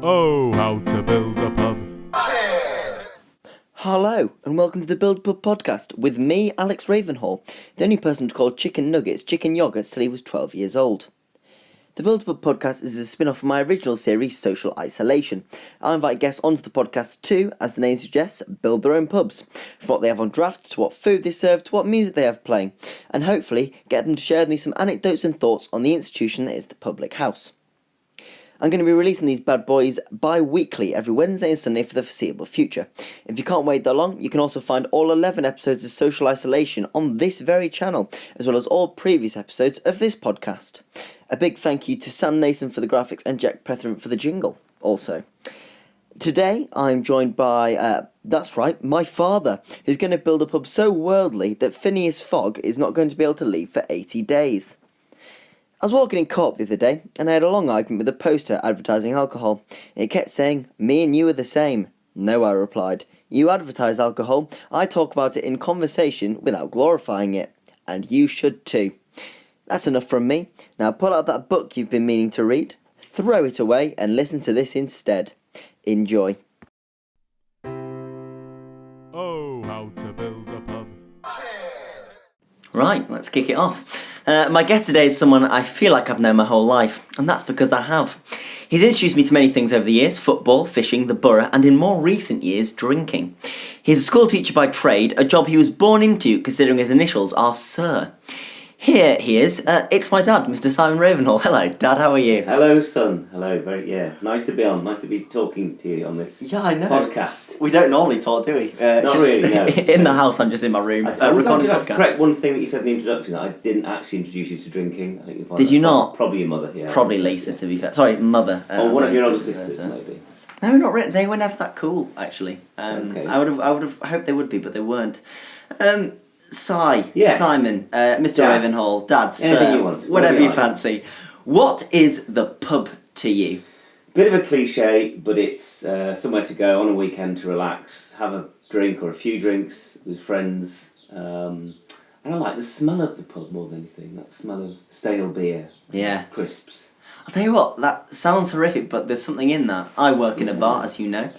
Oh, how to build a pub. Hello, and welcome to the Build Pub podcast with me, Alex Ravenhall, the only person to call chicken nuggets chicken yogurts till he was 12 years old. The Build Pub podcast is a spin-off of my original series, Social Isolation. I invite guests onto the podcast to, as the name suggests, build their own pubs, from what they have on draft, to what food they serve, to what music they have playing, and hopefully get them to share with me some anecdotes and thoughts on the institution that is the public house. I'm going to be releasing these bad boys bi-weekly every Wednesday and Sunday for the foreseeable future. If you can't wait that long, you can also find all 11 episodes of Social Isolation on this very channel, as well as all previous episodes of this podcast. A big thank you to Sam Nason for the graphics and Jack Prethrin for the jingle, also. Today, I'm joined by, that's right, my father, who's going to build a pub so worldly that Phineas Fogg is not going to be able to leave for 80 days. I was walking in Co-op the other day, and I had a long argument with a poster advertising alcohol. It kept saying, "Me and you are the same." "No," I replied. "You advertise alcohol, I talk about it in conversation without glorifying it. And you should too." That's enough from me. Now pull out that book you've been meaning to read, throw it away, and listen to this instead. Enjoy. Oh, how to build a pub. Right, let's kick it off. My guest today is someone I feel like I've known my whole life, and that's because I have. He's introduced me to many things over the years: football, fishing, the borough, and in more recent years, drinking. He's a school teacher by trade, a job he was born into considering his initials are Sir. Here he is. It's my dad, Mr. Simon Ravenhall. Hello, Dad, how are you? Hello, son. Hello, nice to be on. Nice to be talking to you on this I know. podcast. We don't normally talk, do we? Not really, no. In the house, I'm just in my room I would recording like to podcast. correct one thing that you said in the introduction, that I didn't actually introduce you to drinking. I think you'll find Did you that not? Probably your mother, yeah. Probably Lisa, to be fair. Sorry, mother. Or one of your older sisters, maybe. No, not really. They were never that cool, actually. Okay. I would have hoped they would be, but they weren't. Yes. Simon, Mr. Dad. Ravenhall, Dad, Anything Sir, you want. whatever What do you you like? fancy. What is the pub to you? Bit of a cliche, but it's somewhere to go on a weekend to relax, have a drink or a few drinks with friends. And I like the smell of the pub more than anything. That smell of stale beer, Yeah. crisps. I'll tell you what, that sounds horrific, but there's something in that. I work in a bar, as you know.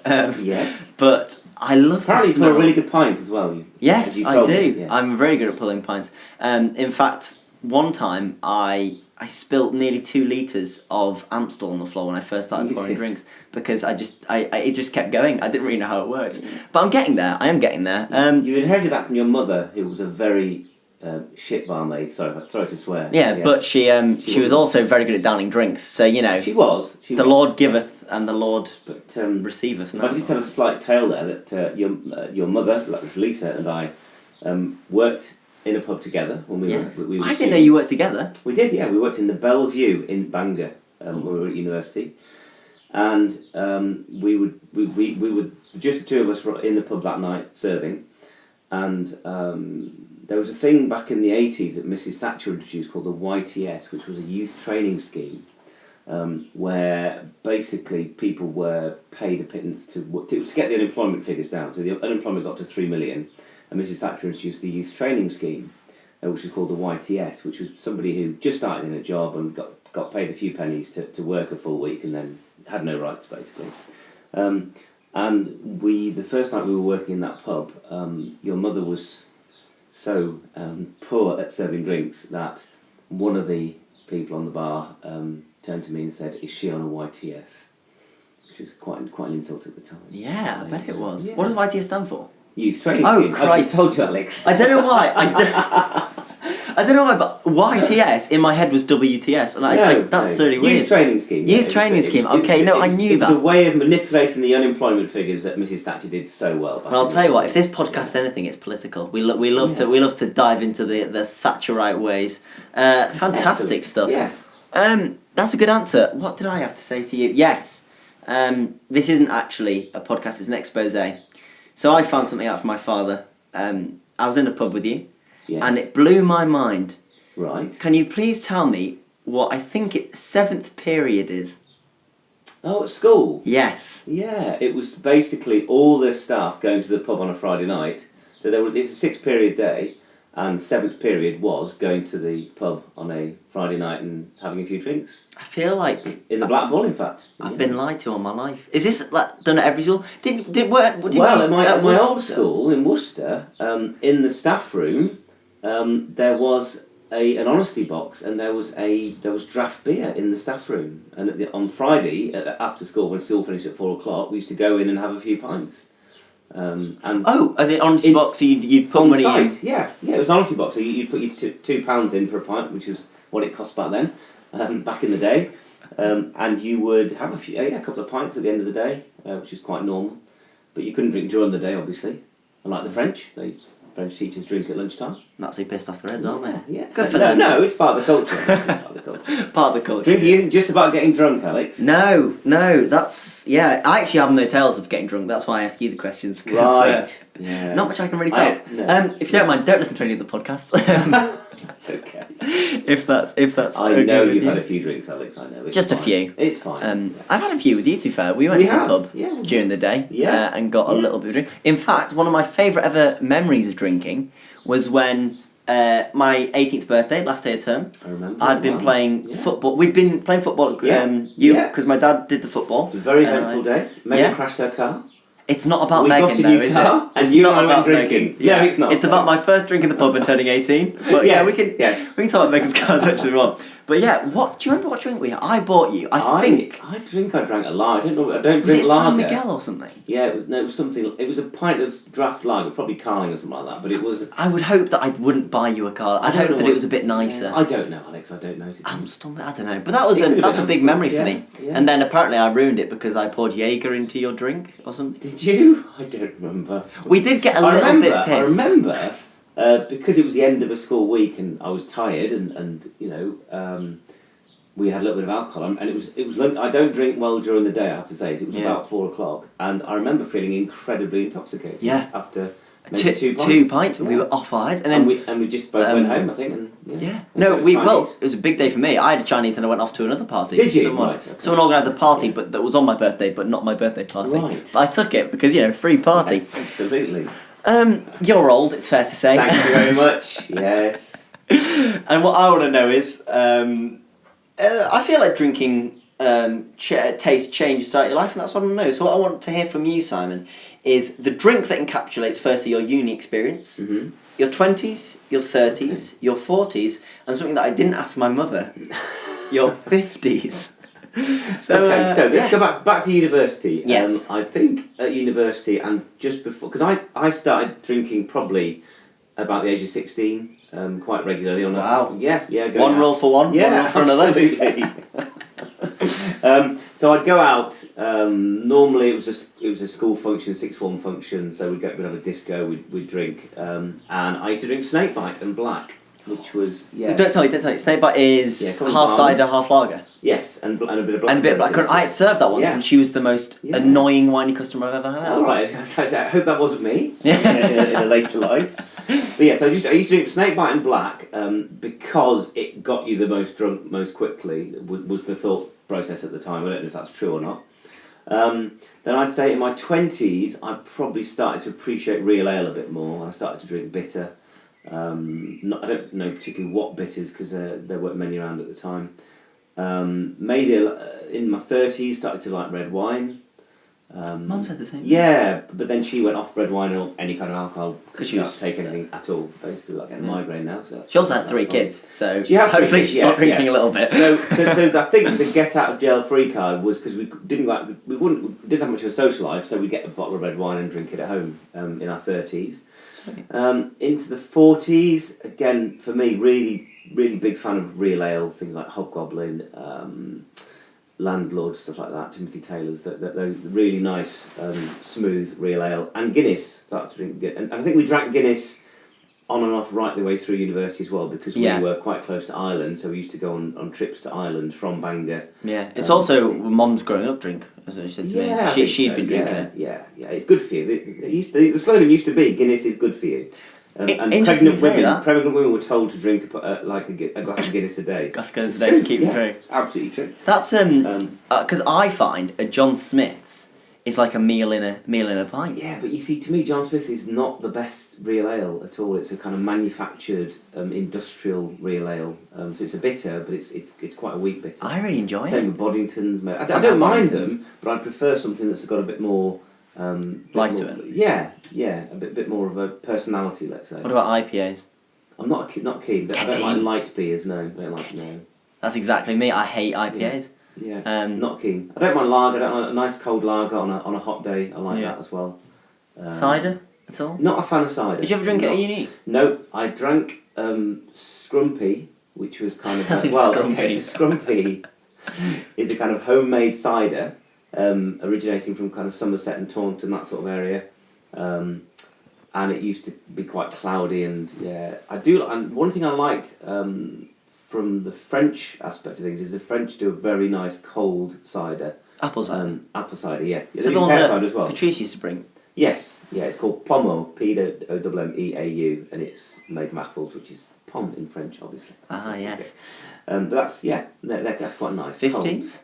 Yes. But I love Apparently the you put smell. a really good pint as well. Yes, as you I told do. me, yes. I'm very good at pulling pints. In fact, one time I spilt nearly 2 litres of Amstel on the floor when I first started You pouring did? drinks because it just kept going. I didn't really know how it worked. But I'm getting there. I am getting there. You inherited that from your mother, who was a very shit barmaid. Sorry to swear. Yeah, but she was wasn't. also very good at downing drinks. So, you know, She was. the Lord giveth and the Lord But receiveth. if I did tell a slight tale there that your mother, like this Lisa, and I worked in a pub together when we Yes. were. We were I didn't know you students. worked together. We did, yeah. We worked in the Bellevue in Bangor when we were at university, and we would just the two of us were in the pub that night serving, and there was a thing back in the 80s that Mrs. Thatcher introduced called the YTS, which was a youth training scheme, where basically people were paid a pittance to get the unemployment figures down. So the unemployment got to 3 million, and Mrs. Thatcher introduced the youth training scheme, which was called the YTS, which was somebody who just started in a job and got paid a few pennies to work a full week and then had no rights, basically. And the first night we were working in that pub, your mother was so poor at serving drinks that one of the people on the bar turned to me and said, "Is she on a YTS?" Which was quite an insult at the time. Yeah, I bet it was. Yeah. What does YTS stand for? Youth training Oh, scheme. I Christ. just told you, Alex. I don't know why. I don't know why, but YTS in my head was WTS, and that's really weird. Youth training scheme. Youth training scheme. Okay, no, I knew It was that. a way of manipulating the unemployment figures that Mrs. Thatcher did so well. But I'll tell you what, if this podcast's anything, it's political. We love to dive into the Thatcherite ways. Fantastic Excellent. stuff. Yes. That's a good answer. What did I have to say to you? Yes. This isn't actually a podcast, it's an expose. So I found something out from my father. I was in a pub with you, Yes. and it blew my mind. Right. Can you please tell me what I think 7th period is? Oh, at school? Yes. Yeah, it was basically all the staff going to the pub on a Friday night. So it's a 6-period day, And seventh period was going to the pub on a Friday night and having a few drinks. I feel like In the Black Bull, in fact. I've Yeah. been lied to all my life. Is this like done at every school? Well, at my old school in Worcester, in the staff room, there was an honesty box, and there was draft beer in the staff room. And on Friday after school, when school finished at 4:00, we used to go in and have a few pints. As in honesty box, so you'd put on money site, in. yeah, it was an honesty box. So you'd put your £2 in for a pint, which was what it cost back then, back in the day, and you would have a couple of pints at the end of the day, which is quite normal. But you couldn't drink during the day, obviously. Unlike the French, French teachers drink at lunchtime. That's who pissed off their heads, aren't they? Yeah. Good for them. No, it's part of the culture. It's part of the culture. Part of the culture. Drinking isn't just about getting drunk, Alex. No, that's I actually have no tales of getting drunk. That's why I ask you the questions. Right. Yeah. Not much I can really tell. No. If you don't mind, don't listen to any of the podcasts. It's okay. if that's I okay know with you've you. had a few drinks, Alex. I know. It's Just a fine. few. It's fine. I've had a few with you, to be fair. We went to the pub Yeah. during the day and got a Yeah. little bit of drink. In fact, one of my favourite ever memories of drinking was when my 18th birthday, last day of term, I remember. I'd been playing football. We'd been playing football because my dad did the football. It was a very eventful day. Megan crashed her car. It's not about We Megan, got a though, new is car, it? and It's you not and I went about drinking. Megan. Yeah, it's not. It's about my first drink in the pub and turning 18. But Yes, we can talk about Megan's car as much as we want. But yeah, do you remember what drink I bought you? I think. I drank a lager. I don't know. I don't Was drink it lager. San Miguel or something? Yeah, it was something. It was a pint of draft lager, probably Carling or something like that. But it was. I would hope that I wouldn't buy you a car. I'd hope that it was a bit nicer. I don't know, Alex. I don't know. I don't know. But that's a big memory for me. Yeah. And then apparently I ruined it because I poured Jaeger into your drink or something. Did you? I don't remember. We did get a little bit pissed. I remember because it was the end of a school week and I was tired and we had a little bit of alcohol and it was I don't drink well during the day, I have to say. It was about 4:00 and I remember feeling incredibly intoxicated. Yeah. After maybe two pints and we were off our heads and then we just both went home, I think. And it was a big day for me. I had a Chinese and I went off to another party. Did you? Someone Right, okay. organised a party, but that was on my birthday, but not my birthday party. Right. But I took it because free party. Absolutely. You're old, it's fair to say. Thank you very much. Yes. And what I want to know is, I feel like drinking taste changes throughout your life, and that's what I want to know. So what I want to hear from you, Simon, is the drink that encapsulates firstly your uni experience, your 20s, your 30s, your 40s, and something that I didn't ask my mother, your 50s. So let's go back to university. Yes. I think at university and just before, because I started drinking probably about the age of 16, quite regularly. Wow. Going one rule for one, yeah, one rule for another. Absolutely. So I'd go out. Normally it was a school function, sixth form function. So we'd have a disco. We'd drink, and I used to drink Snakebite and Black, which was Don't tell me. Snakebite is half cider, half lager. Yes, and a bit of black. And a bit of blackcurrant. I had served that once, and she was the most annoying whiny customer I've ever had. All right, I hope that wasn't me Yeah. in a later life. But yeah, so I used to drink Snakebite and Black because it got you the most drunk most quickly. Was the thought process at the time. I don't know if that's true or not. Then I'd say in my 20s, I probably started to appreciate real ale a bit more. I started to drink bitter. I don't know particularly what bitters because there weren't many around at the time. Maybe in my 30s started to like red wine. Mum said the same. Yeah, but then she went off red wine or any kind of alcohol because she didn't take anything at all. Basically, like getting a migraine now. So she also had 3 kids, so hopefully she stopped drinking a little bit. So I think the get out of jail free card was because we didn't have much of a social life, so we'd get a bottle of red wine and drink it at home in our 30s. Into the 40s, again for me, really really big fan of real ale, things like Hobgoblin, Landlord, stuff like that, Timothy Taylor's, those really nice, smooth real ale, and Guinness. That's really good. And I think we drank Guinness on and off right the way through university as well, because we were quite close to Ireland, so we used to go on trips to Ireland from Bangor. Yeah, it's also Mum's growing up drink, as she said to me. So she'd been drinking it. Yeah, it's good for you. The slogan used to be, Guinness is good for you. And pregnant women were told to drink a glass of Guinness a day. Glass of Guinness a day to keep it through. It's absolutely true. That's because I find at John Smith's is like a meal in a pint. Yeah, but you see, to me, John Smith's is not the best real ale at all. It's a kind of manufactured, industrial real ale. So it's a bitter, but it's quite a weak bitter. I really enjoy it. Same with Boddingtons. I don't mind them, but I prefer something that's got a bit more life to it. Yeah, a bit more of a personality, let's say. What about IPAs? I'm not keen. I don't like light beers. No, I don't like no. That's exactly me. I hate IPAs. Yeah, not keen. I don't mind lager. I don't like a nice cold lager on a hot day. I like that as well. Cider at all? Not a fan of cider. Did you ever drink it at uni? No, I drank Scrumpy, which was kind of Scrumpy is a kind of homemade cider, originating from kind of Somerset and Taunton, that sort of area. And it used to be quite cloudy, and I do. And one thing I liked from the French aspect of things is the French do a very nice cold cider. Apple cider. Apple cider, yeah. So the one that cider as well. Patrice used to bring. Yes, it's called Pommeau, Pommeau, and it's made from apples, which is pomme in French, obviously. Yes. But that's quite nice. 50s?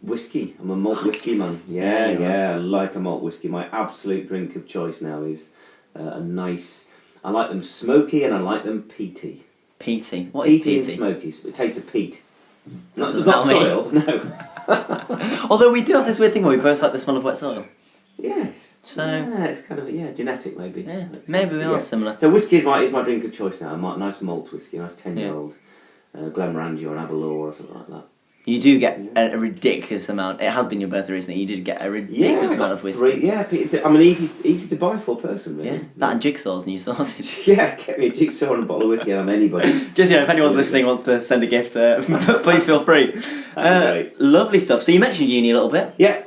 Whiskey. I'm a malt whiskey man. Yeah, I like a malt whiskey. My absolute drink of choice now is a nice. I like them smoky and I like them peaty. Peaty. What is peaty? And smoky. It tastes of peat. Not soil. No. Although we do have this weird thing where we both like the smell of wet soil. Yes. So it's kind of genetic maybe. Yeah, maybe we are similar. So whiskey is my drink of choice now. A nice malt whiskey, a nice 10-year-old Glenmorangie or an Aberlour or something like that. You do get a ridiculous amount. It has been your birthday recently. You did get a ridiculous amount of whiskey. I'm an easy to buy for person, really. Yeah, that and jigsaws and your sausage. Yeah, get me a jigsaw and a bottle of whiskey and I'm anybody. Just, if anyone's listening wants to send a gift, please feel free. Great. Lovely stuff. So you mentioned uni a little bit. Yeah.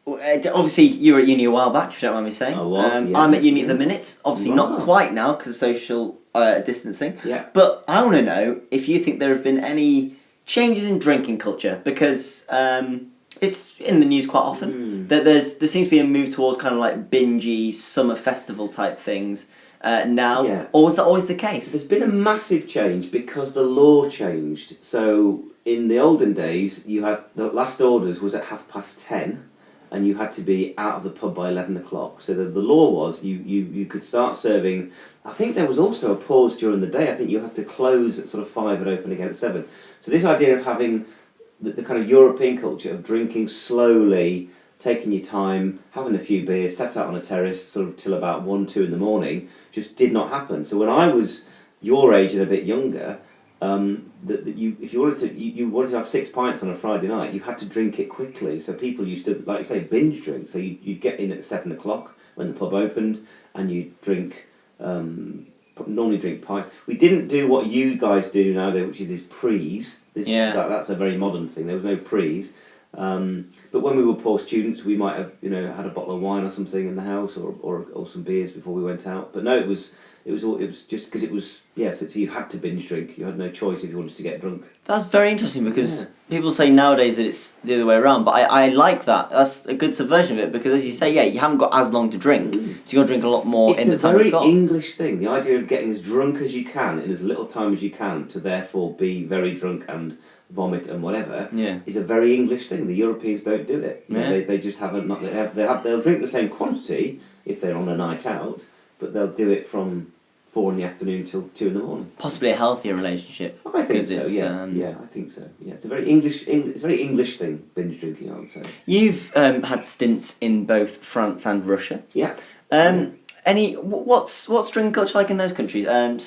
Obviously, you were at uni a while back, if you don't mind me saying. I was, I'm at uni at the minute. Obviously, not quite now because of social distancing. Yeah. But I want to know if you think there have been any changes in drinking culture, because it's in the news quite often that there seems to be a move towards kind of like bingey summer festival type things now. Yeah. Or was that always the case? There's been a massive change because the law changed. So in the olden days, you had the last orders was at 10:30. And you had to be out of the pub by 11 o'clock. So the law was you could start serving. I think there was also a pause during the day. I think you had to close at sort of 5 and open again at 7. So this idea of having the kind of European culture of drinking slowly, taking your time, having a few beers, sat out on a terrace sort of till about 1, 2 in the morning, just did not happen. So when I was your age and a bit younger, if you wanted to have 6 pints on a Friday night, you had to drink it quickly. So people used to, like you say, binge drink. So you'd get in at 7 o'clock when the pub opened, and you'd drink, normally drink pints. We didn't do what you guys do nowadays, which is this prees. That's a very modern thing. There was no prees. But when we were poor students, we might have had a bottle of wine or something in the house, or some beers before we went out. But no, it was just because it was so you had to binge drink. You had no choice if you wanted to get drunk. That's very interesting because people say nowadays that it's the other way around, but I like that. That's a good subversion of it because, as you say, you haven't got as long to drink, so you got to drink a lot more in the time you've got. It's a very English thing. The idea of getting as drunk as you can in as little time as you can to therefore be very drunk and vomit and whatever is a very English thing. The Europeans don't do it. They just haven't. They'll drink the same quantity if they're on a night out, but they'll do it from 4 in the afternoon till 2 in the morning. Possibly a healthier relationship. I think so. I think so. Yeah, it's a very English. It's a very English thing. Binge drinking, I would say. You've had stints in both France and Russia. Yeah. What's drinking culture like in those countries? Everyone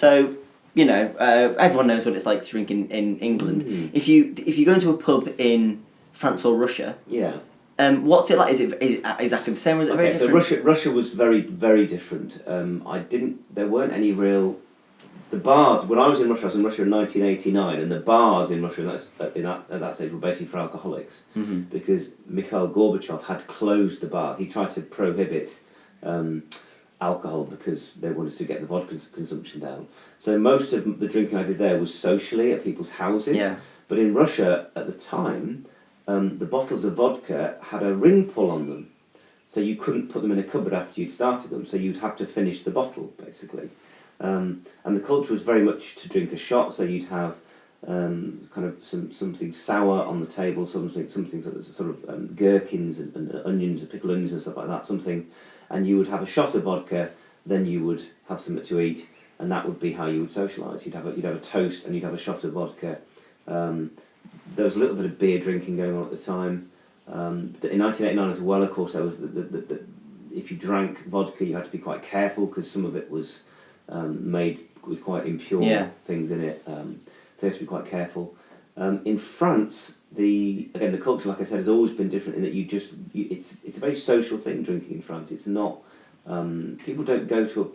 knows what it's like to drink in England. If you go into a pub in France or Russia, what's it like? Is it exactly the same, or is it very different? So Russia was very, very different. There weren't any real. The bars, when I was in Russia in 1989, and the bars in Russia at that stage were basically for alcoholics, because Mikhail Gorbachev had closed the bars. He tried to prohibit alcohol because they wanted to get the vodka consumption down. So most of the drinking I did there was socially at people's houses. Yeah. But in Russia at the time, the bottles of vodka had a ring pull on them. So you couldn't put them in a cupboard after you'd started them, so you'd have to finish the bottle, basically. And the culture was very much to drink a shot, so you'd have kind of something sour on the table, something sort of gherkins and onions, pickled onions and stuff like that, something, and you would have a shot of vodka, then you would have something to eat, and that would be how you would socialise. You'd have a toast and you'd have a shot of vodka. There was a little bit of beer drinking going on at the time. In 1989 as well, of course, there was if you drank vodka, you had to be quite careful because some of it was made with quite impure things in it. So you have to be quite careful. In France, the culture, like I said, has always been different in that it's a very social thing, drinking in France. It's not, people don't go to a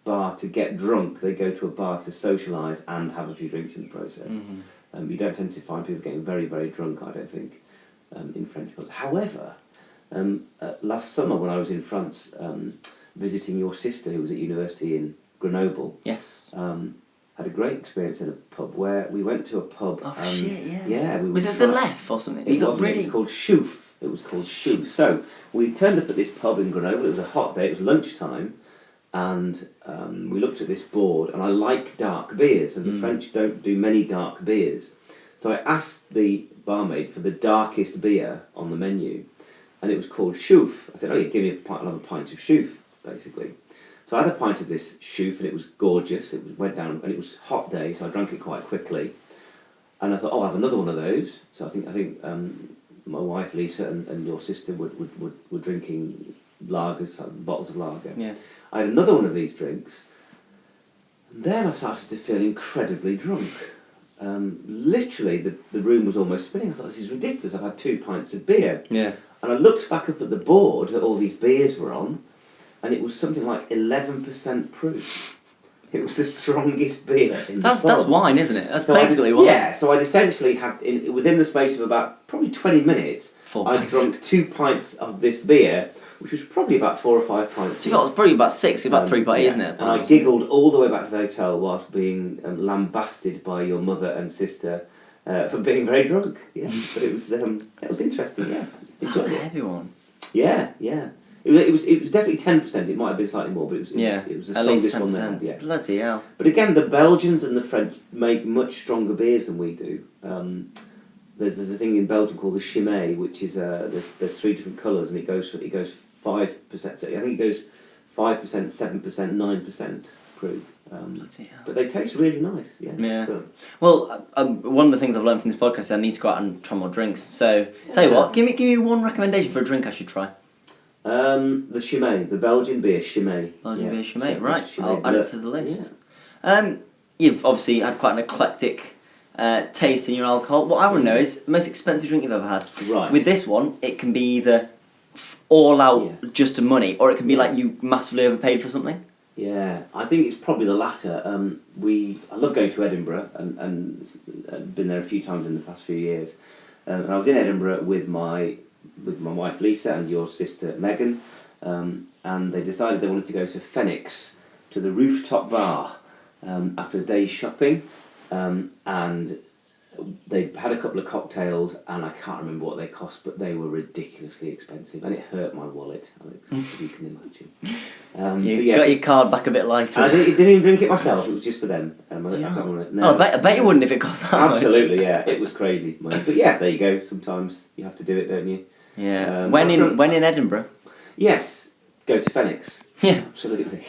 bar to get drunk, they go to a bar to socialise and have a few drinks in the process. Mm-hmm. You don't tend to find people getting very, very drunk, I don't think, in French pubs. However, last summer when I was in France visiting your sister who was at university in Grenoble, yes, had a great experience in a pub where we went to a pub. Oh shit! Yeah. Yeah. Was it the Left or something? It was called Chouf. It was called Chouf. So we turned up at this pub in Grenoble. It was a hot day. It was lunchtime, and we looked at this board. And I like dark beers, and the French don't do many dark beers. So I asked the barmaid for the darkest beer on the menu, and it was called Chouf. I said, "Oh, yeah, give me another pint of Chouf," basically. So I had a pint of this Chouf and it was gorgeous. Went down and it was a hot day, so I drank it quite quickly. And I thought, I'll have another one of those. So I think my wife Lisa and your sister were drinking lagers, bottles of lager. Yeah. I had another one of these drinks. And then I started to feel incredibly drunk. Literally, the room was almost spinning. I thought, this is ridiculous. I've had 2 pints of beer. Yeah. And I looked back up at the board that all these beers were on, and it was something like 11% proof. It was the strongest beer in the pub. That's wine, isn't it? That's basically wine. Yeah, so I'd essentially had, within the space of about probably 20 minutes, I'd drunk 2 pints of this beer, which was probably about 4 or 5 pints. So it was probably about 6, about 3 by, isn't it? And I giggled all the way back to the hotel whilst being lambasted by your mother and sister for being very drunk. Yeah, but it was interesting. Yeah, That's a heavy one. Yeah. It was definitely 10%. It might have been slightly more, but it was the at least strongest one they had. Yeah. Bloody hell. But again, the Belgians and the French make much stronger beers than we do. There's a thing in Belgium called the Chimay, which is there's 3 different colours, and it goes 5%. So I think it goes 5%, 7%, 9% proof. But they taste really nice. Yeah. Well, one of the things I've learned from this podcast is I need to go out and try more drinks. So tell you what, give me one recommendation for a drink I should try. The Chimay, the Belgian beer Chimay. Belgian beer Chimay, right? Chimay. I'll add it to the list. Yeah. You've obviously had quite an eclectic taste in your alcohol. What I want to know is the most expensive drink you've ever had. Right. With this one, it can be either all out just to money, or it can be like you massively overpaid for something. Yeah, I think it's probably the latter. I love going to Edinburgh and been there a few times in the past few years. And I was in Edinburgh with my wife Lisa and your sister Megan, and they decided they wanted to go to Phoenix, to the rooftop bar, after a day's shopping, and they had a couple of cocktails, and I can't remember what they cost, but they were ridiculously expensive, and it hurt my wallet, Alex, as you can imagine. You got your card back a bit lighter. And I didn't even drink it myself, it was just for them. I bet you wouldn't if it cost that much. Absolutely, yeah, it was crazy. But yeah, there you go, sometimes you have to do it, don't you? Yeah. When in Edinburgh? Yes, go to Phoenix. Yeah. Absolutely.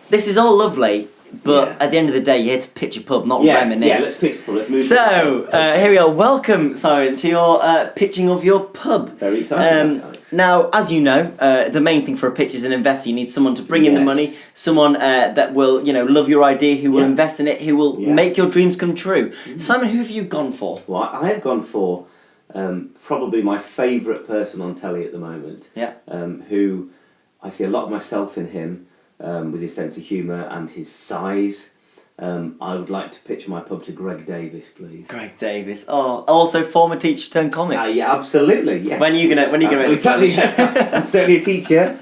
This is all lovely, but at the end of the day, you're here to pitch a pub, not reminisce. Yeah, let's pitch the pub. Let's move. So, here we are. Welcome, Simon, to your pitching of your pub. Very exciting, Alex. Now, as you know, the main thing for a pitch is an investor. You need someone to bring in the money, someone that will, love your idea, who will invest in it, who will make your dreams come true. Simon, who have you gone for? Well, I have gone for probably my favourite person on telly at the moment. Yeah. Who I see a lot of myself in him. With his sense of humour and his size. I would like to pitch my pub to Greg Davis, please. Greg Davis. Oh, also former teacher turned comic. Yeah, absolutely. Yes. When are you gonna make exactly. I'm certainly a teacher.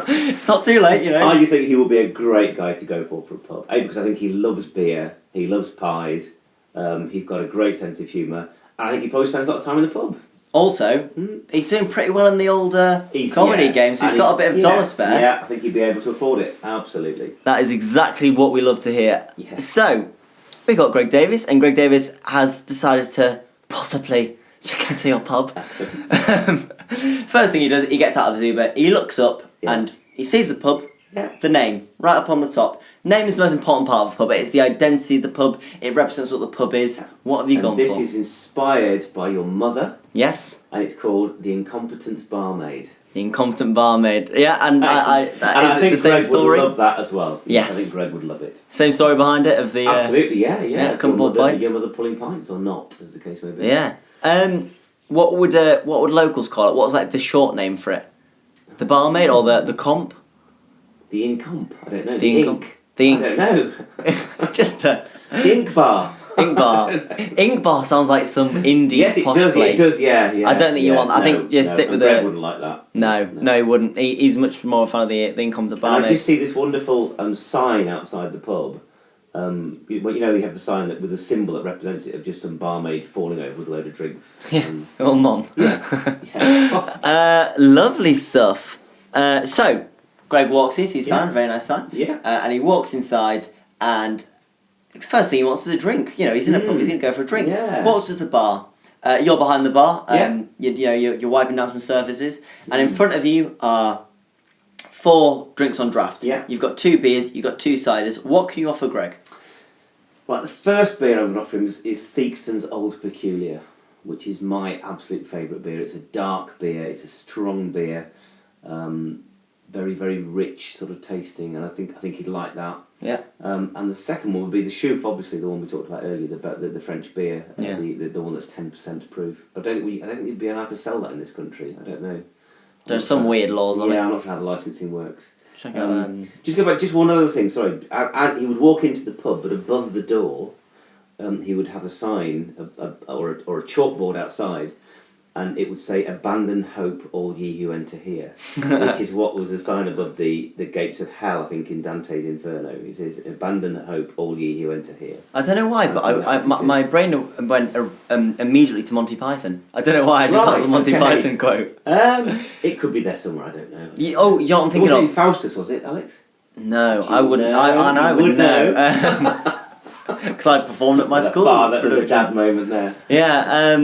It's not too late, I just think he will be a great guy to go for a pub. Because I think he loves beer, he loves pies, he's got a great sense of humour, and I think he probably spends a lot of time in the pub. Also, he's doing pretty well in the old comedy games, so he's got a bit of dollar spare. Yeah, I think he'd be able to afford it, absolutely. That is exactly what we love to hear. Yeah. So, we got Greg Davis, and Greg Davis has decided to possibly check into your pub. First thing he does, he gets out of his Uber, he looks up, and he sees the pub, the name, right up on the top. Name is the most important part of the pub. It's the identity of the pub. It represents what the pub is. What have you gone for? This is inspired by your mother. Yes. And it's called The Incompetent Barmaid. The Incompetent Barmaid. Yeah, and I think the same Greg story. would love that as well. Yes. I think Greg would love it. Same story behind it of the... Absolutely, yeah. Your mother pulling pints, or not, as the case may be. Yeah. What would locals call it? What was like the short name for it? The barmaid or the comp? The incomp. I don't know. The ink. The ink. I don't know. Just The ink bar. Ink bar. Ink bar sounds like some indie posh place. It does, yeah. I don't think you want. I think just stick with Greg wouldn't like that. No, he wouldn't. He's much more a fan of the incompetent barmaid. I just see this wonderful sign outside the pub. You have the sign that with a symbol that represents it of just some barmaid falling over with a load of drinks. Yeah, or mom. Yeah. Lovely stuff. So, Greg walks in, sees sign, very nice sign. Yeah. And he walks inside, and first thing he wants is a drink. He's in a pub, he's going to go for a drink. Yeah. Walks to the bar. You're behind the bar. Yeah. You're wiping down some surfaces, and in front of you are 4 drinks on draft. Yeah. You've got 2 beers, you've got 2 ciders. What can you offer Greg? Right, the first beer I'm going to offer him is Theakston's Old Peculiar, which is my absolute favourite beer. It's a dark beer, it's a strong beer, very, very rich sort of tasting, and I think he'd like that. Yeah. And the second one would be the Chouffe, obviously the one we talked about earlier, the French beer, the one that's 10% proof. I don't think you'd be allowed to sell that in this country. I don't know. There's some weird laws on it. Yeah, I'm not sure how the licensing works. Check out. Just go back. Just one other thing. Sorry, he would walk into the pub, but above the door, he would have a sign or a chalkboard outside, and it would say "Abandon hope, all ye who enter here," which is what was the sign above the gates of hell. I think in Dante's Inferno, it says "Abandon hope, all ye who enter here." I don't know why, but my brain went immediately to Monty Python. I don't know why. I just thought it was a Monty Python quote. It could be there somewhere. I don't know. You know what I'm thinking was it of? in Faustus? Was it, Alex? No, I wouldn't. I would know. Because I performed at my school. That little dad moment there. Yeah.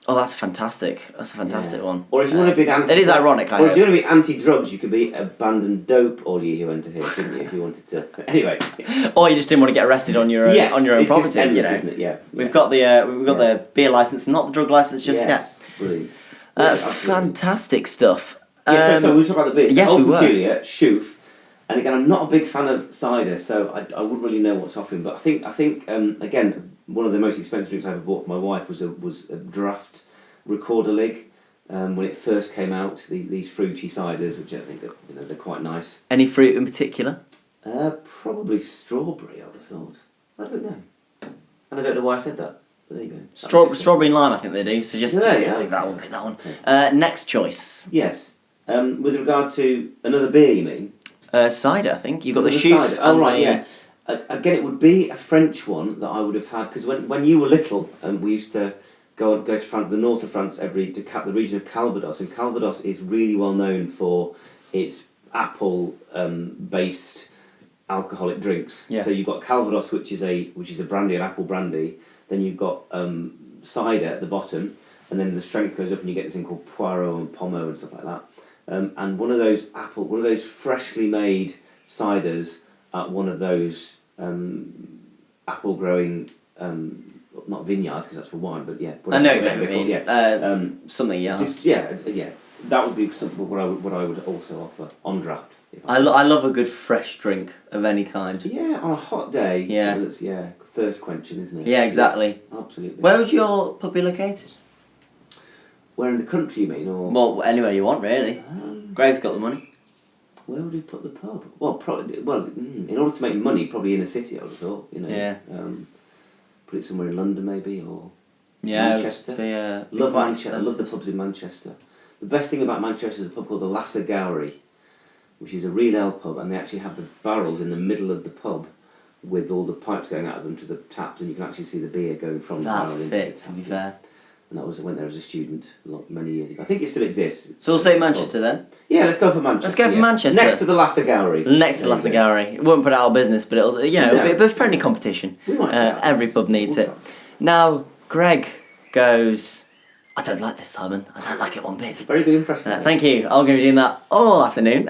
Oh, that's fantastic. That's a fantastic one. Or if you want to be it is ironic. Or if you want to be anti-drugs, you could be abandon dope, all ye who enter here, couldn't you? If you wanted to. So, anyway. Or you just didn't want to get arrested on your own property. Endless, isn't it? Yeah. We've got the beer license, not the drug license just yet. Brilliant. Fantastic stuff. So we talked about the beer. Yes, we were. Peculiar, Chouffe. And again, I'm not a big fan of cider, so I wouldn't really know what's offering. But I think again, one of the most expensive drinks I ever bought for my wife was a draft recorder lig. When it first came out, these fruity ciders, which I think they're quite nice. Any fruit in particular? Probably strawberry, I would have thought. I don't know. And I don't know why I said that. But there you go. Strawberry and lime, I think they do. So just pick that one. Pick that one. Okay. Next choice. Yes. With regard to another beer, you mean? Cider, I think. You've got the Chouffe. Oh, right, yeah. Again, it would be a French one that I would have had, because when you were little, we used to go to France, the north of France, the region of Calvados, and Calvados is really well known for its apple-based alcoholic drinks. Yeah. So you've got Calvados, which is a brandy, an apple brandy. Then you've got cider at the bottom, and then the strength goes up, and you get this thing called Poirot and Pommeau and stuff like that. And one of those freshly made ciders at one of those apple growing, not vineyards because that's for wine, but yeah. I know exactly what you mean. Yeah. Something else. That would be something what I would also offer on draft. I love a good fresh drink of any kind. Yeah, on a hot day. Yeah. So that's thirst quenching, isn't it? Yeah, exactly. Yeah, absolutely. Where would your pub be located? Where in the country, you mean? Or well, anywhere you want, really. Greg's got the money. Where would we put the pub? Well, probably. Well, in order to make money, probably in a city. I would have thought. Yeah. Put it somewhere in London, maybe, or Manchester. Love Manchester. I love the pubs in Manchester. The best thing about Manchester is a pub called the Lasser Gowrie, which is a real ale pub, and they actually have the barrels in the middle of the pub with all the pipes going out of them to the taps, and you can actually see the beer going from the barrel into the tap. That's sick, to be fair. and I went there as a student many years ago. I think it still exists. So we'll say Manchester then. Yeah, let's go for Manchester. Let's go for Manchester. Next to the Lasser Gallery. Next to the Lasser Gallery. It won't put it out of business, but it'll, it'll be a friendly competition. We might every pub needs it. Now, Greg goes, I don't like this, Simon. I don't like it one bit. Very good impression. Thank you. I'm going to be doing that all afternoon.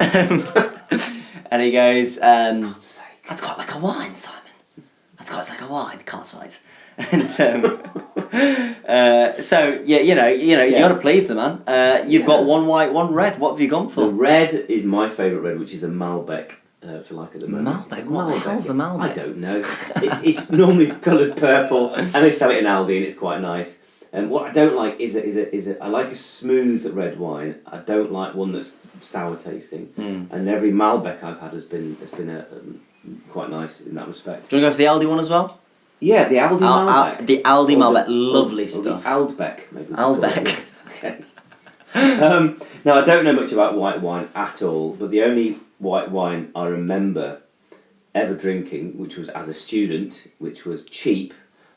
And he goes, God's sake. that's quite like a wine, Simon. That's quite like a wine, can't I? And so you got to please the man. You've got one white, one red. What have you gone for? The red is my favourite red, which is a Malbec. Which I like at the moment. Malbec? What the hell's a Malbec? I don't know. It's normally coloured purple, and they sell it in Aldi, and it's quite nice. And what I don't like is I like a smooth red wine. I don't like one that's sour tasting. And every Malbec I've had has been quite nice in that respect. Do you want to go for the Aldi one as well? Yeah, the Aldi Malbec. The Aldi Malbec, lovely stuff. The Aldbec, maybe. Aldbec. Okay. Now I don't know much about white wine at all, but the only white wine I remember ever drinking, which was as a student, which was cheap,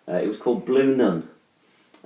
it was called Blue Nun.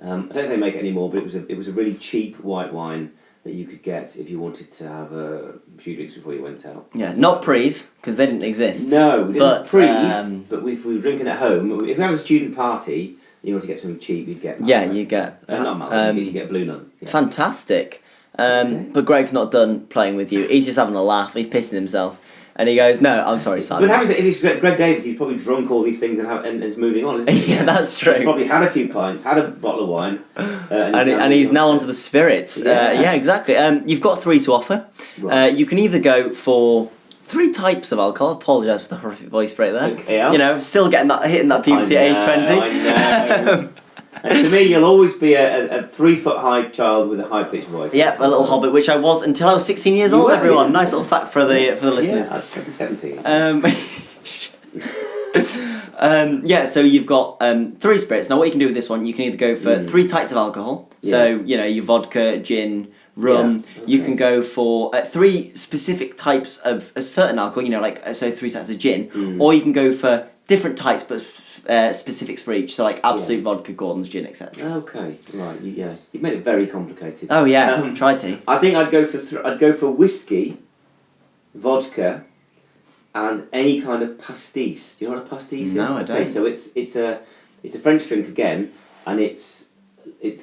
I don't think they make it anymore, but it was a really cheap white wine that you could get if you wanted to have a few drinks before you went out. Yeah, not Prees, because they didn't exist. No, we didn't but, Prees, but if we were drinking at home, if we had a student party and you wanted to get something cheap, you'd get Malbec. Yeah, you get not Malbec, you get Blue Nun. Yeah. Fantastic. Okay. But Greg's not done playing with you. He's just having a laugh. He's pissing himself. And he goes, no, I'm sorry, Simon. But having said, if it's Greg Davis, he's probably drunk all these things and is moving on, isn't he? Yeah, that's true. He's probably had a few pints, had a bottle of wine. And he's now onto the spirits. Yeah, exactly. You've got 3 to offer. Right. You can either go for 3 types of alcohol. I apologise for the horrific voice break there. Okay, still hitting that puberty at age 20. I know. And to me, you'll always be a 3-foot high child with a high pitched voice. Yep, a little hobbit, which I was until I was 16 years old. Everyone, nice little fact for the listeners. Yeah, I'd be 17. So you've got 3 spirits. Now, what you can do with this one, you can either go for 3 types of alcohol. So your vodka, gin, rum. Yeah, okay. You can go for 3 specific types of a certain alcohol. 3 types of gin, or you can go for different types, but specifics for each. So Absolute vodka, Gordon's gin, etc. Okay, right. You've made it very complicated. Oh yeah, try to. I think I'd go for whiskey, vodka, and any kind of pastis. Do you know what a pastis is? No, I don't. So it's a French drink again, and it's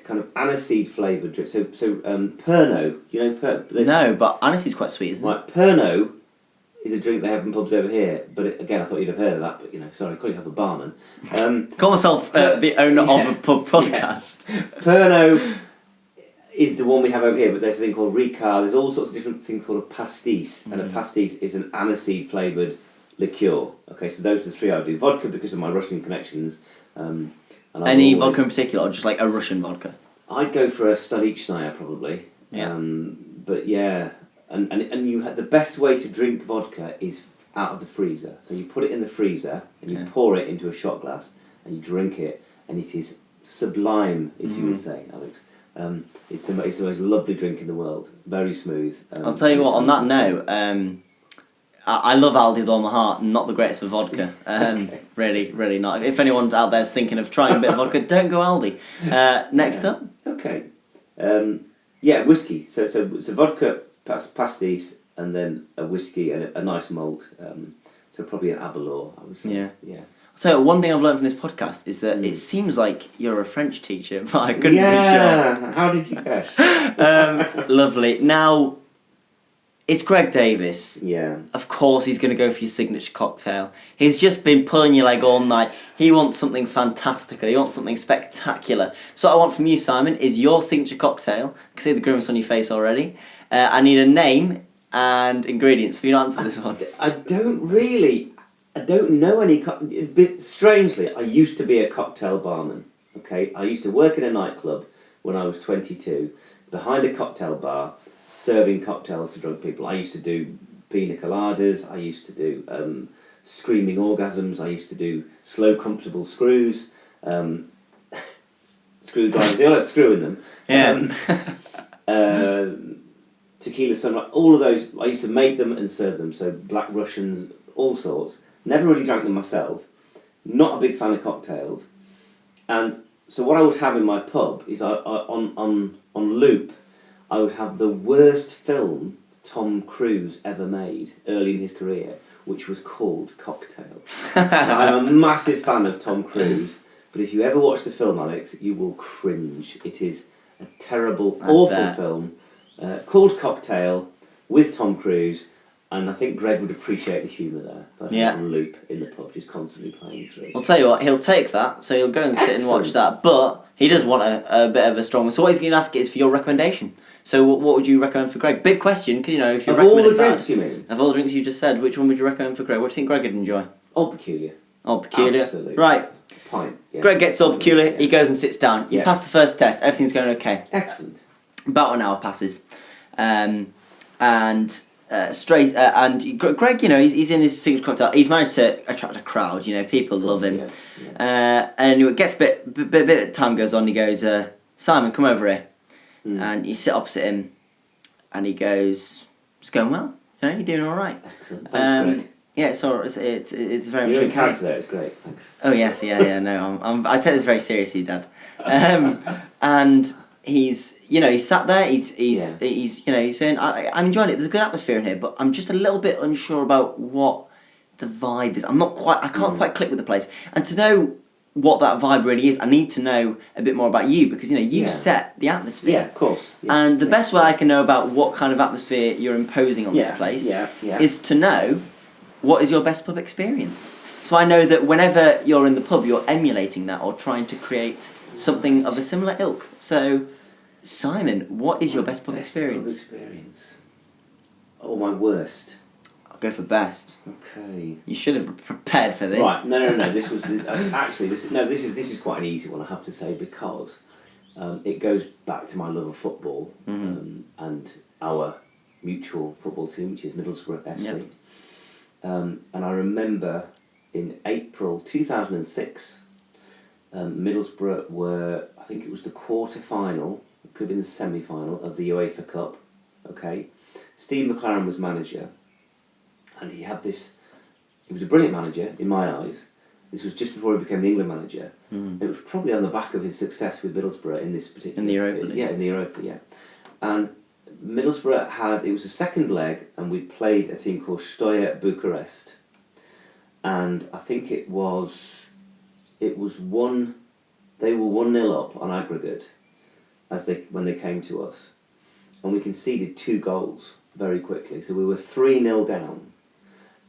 kind of aniseed flavoured drink. So Pernod. You know No, but aniseed's quite sweet, isn't it? Right, Pernod is a drink they have in pubs over here, but again, I thought you'd have heard of that, but sorry, I couldn't have a barman. Call myself the owner of a pub podcast. Yeah. Pernod is the one we have over here, but there's a thing called Ricard. There's all sorts of different things called a pastis, and a pastis is an aniseed flavoured liqueur. Okay, so those are the 3 I would do. Vodka because of my Russian connections. Any vodka in particular, or just a Russian vodka? I'd go for a Stolichnaya probably. Yeah. But yeah. And you had the best way to drink vodka is out of the freezer. So you put it in the freezer and you pour it into a shot glass and you drink it, and it is sublime, as you would say, Alex. It's the most lovely drink in the world. Very smooth. I'll tell you what. On that note, I love Aldi with all my heart. Not the greatest for vodka. Okay. Really not. If anyone out there's thinking of trying a bit of vodka, don't go Aldi. Next up. Okay. Whiskey. So vodka. Pastis, and then a whiskey and a nice malt. So probably an Aberlour, I would say. Yeah. So one thing I've learned from this podcast is that it seems like you're a French teacher, but I couldn't be sure. How did you guess? Lovely. Now, it's Greg Davis. Yeah. Of course he's going to go for your signature cocktail. He's just been pulling your leg all night. He wants something fantastical. He wants something spectacular. So what I want from you, Simon, is your signature cocktail. I can see the grimace on your face already. I need a name and ingredients for you to answer this one. I don't know any... Strangely, I used to be a cocktail barman. Okay, I used to work in a nightclub when I was 22, behind a cocktail bar, serving cocktails to drunk people. I used to do pina coladas, I used to do screaming orgasms, I used to do slow, comfortable screws, screwdrivers, they all had screw in them. Yeah. Tequila sunrise, all of those, I used to make them and serve them, so Black Russians, all sorts. Never really drank them myself, not a big fan of cocktails, and so what I would have in my pub is on loop, I would have the worst film Tom Cruise ever made early in his career, which was called Cocktail. Now, I'm a massive fan of Tom Cruise, but if you ever watch the film, Alex, you will cringe. It is a terrible, awful film called Cocktail with Tom Cruise, and I think Greg would appreciate the humour there. So I have it on loop in the pub, just constantly playing through. I'll tell you what, he'll take that, so he'll go and sit and watch that, but he does want a bit of a strong... So what he's going to ask is for your recommendation. So what would you recommend for Greg? Big question, because, if you're recommending all the drinks, you mean? Of all the drinks you just said, which one would you recommend for Greg? What do you think Greg would enjoy? Old Peculiar. Old Peculiar. Absolutely. Right. Pint. Yeah. Greg gets Old Peculiar, he goes and sits down. You Yeah. pass the first test, everything's going okay. Excellent. About an hour passes. And Greg, he's in his signature cocktail. He's managed to attract a crowd. People love him. Yeah. And it gets a bit. Time goes on. He goes, Simon, come over here. And you sit opposite him, and he goes, "It's going well. You're doing all right." Excellent. Thanks, Greg. Yeah, it's all right. It's very much You're a in character there. It's great. Thanks. Oh yes, yeah. No, I take this very seriously, Dad. And he's sat there. He's saying, I'm enjoying it. There's a good atmosphere in here, but I'm just a little bit unsure about what the vibe is. I can't quite click with the place. And to know what that vibe really is, I need to know a bit more about you, because you've set the atmosphere. Yeah, of course. Yeah. And the best way I can know about what kind of atmosphere you're imposing on this place is to know what is your best pub experience. So I know that whenever you're in the pub, you're emulating that or trying to create something of a similar ilk. So, Simon, what is your best pub experience? Oh, my worst. I'll go for best. Okay. You should have prepared for this. Right. No. This was actually this is quite an easy one, I have to say, because it goes back to my love of football and our mutual football team, which is Middlesbrough FC. Yep. And I remember in April 2006, Middlesbrough were, I think it was the quarter-final, it could have been the semi-final of the UEFA Cup, okay? Steve McLaren was manager, and he was a brilliant manager, in my eyes. This was just before he became the England manager. It was probably on the back of his success with Middlesbrough in this particular... In the Europa League. Yeah, in the Europa, yeah. And Middlesbrough it was a second leg, and we played a team called Steaua Bucharest. And I think they were 1-0 up on aggregate when they came to us. And we conceded 2 goals very quickly. So we were 3-0 down,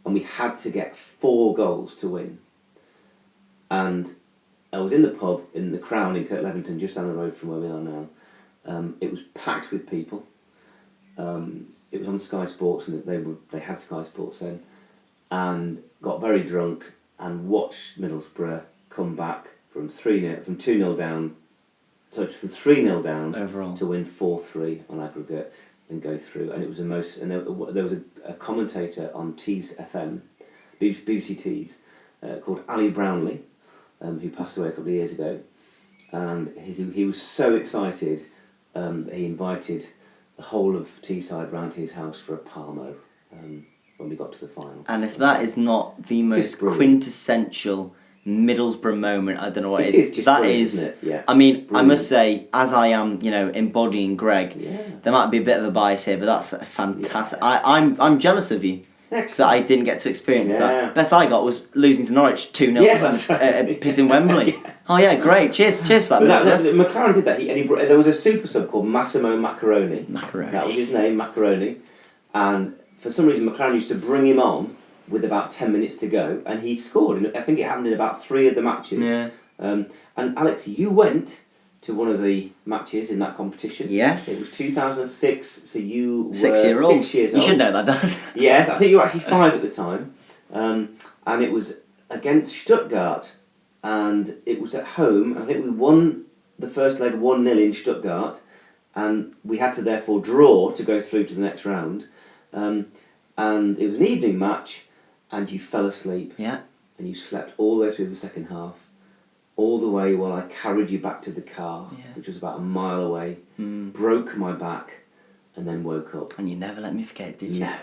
and we had to get 4 goals to win. And I was in the pub in the Crown in Kirk-Levington, just down the road from where we are now. It was packed with people. It was on Sky Sports, and they had Sky Sports then, and got very drunk and watched Middlesbrough come back from 2-0 down, from 3-0 down overall to win 4-3 on aggregate and go through. And it was there was a commentator on Tees FM, BBC Tees, called Ali Brownlee, who passed away a couple of years ago, and he was so excited that he invited the whole of Teesside round to his house for a Palmo when we got to the final. And if that is not the most quintessential Middlesbrough moment, I don't know what it is. That is, isn't it? Yeah. I mean, Brilliant. I must say, as I am, embodying Greg, there might be a bit of a bias here, but that's a fantastic. Yeah. I'm jealous of you. Excellent. That I didn't get to experience that. Best I got was losing to Norwich 2-0 at Piss in Wembley. Yeah. Oh yeah, great. Cheers for that. McLaren did that. There was a super sub called Massimo Macaroni. That was his name, Macaroni. And for some reason, McLaren used to bring him on with about 10 minutes to go, and he scored. I think it happened in about 3 of the matches. Yeah. And Alex, you went to one of the matches in that competition. Yes. It was 2006, so you were 6 years old. 6 years old. You should know that, Dad. Yes, I think you were actually 5 at the time. And it was against Stuttgart, and it was at home. I think we won the first leg 1-0 in Stuttgart, and we had to therefore draw to go through to the next round. And it was an evening match, and you fell asleep. Yeah. And you slept all the way through the second half, all the way while I carried you back to the car, which was about a mile away, broke my back, and then woke up. And you never let me forget, did you? No.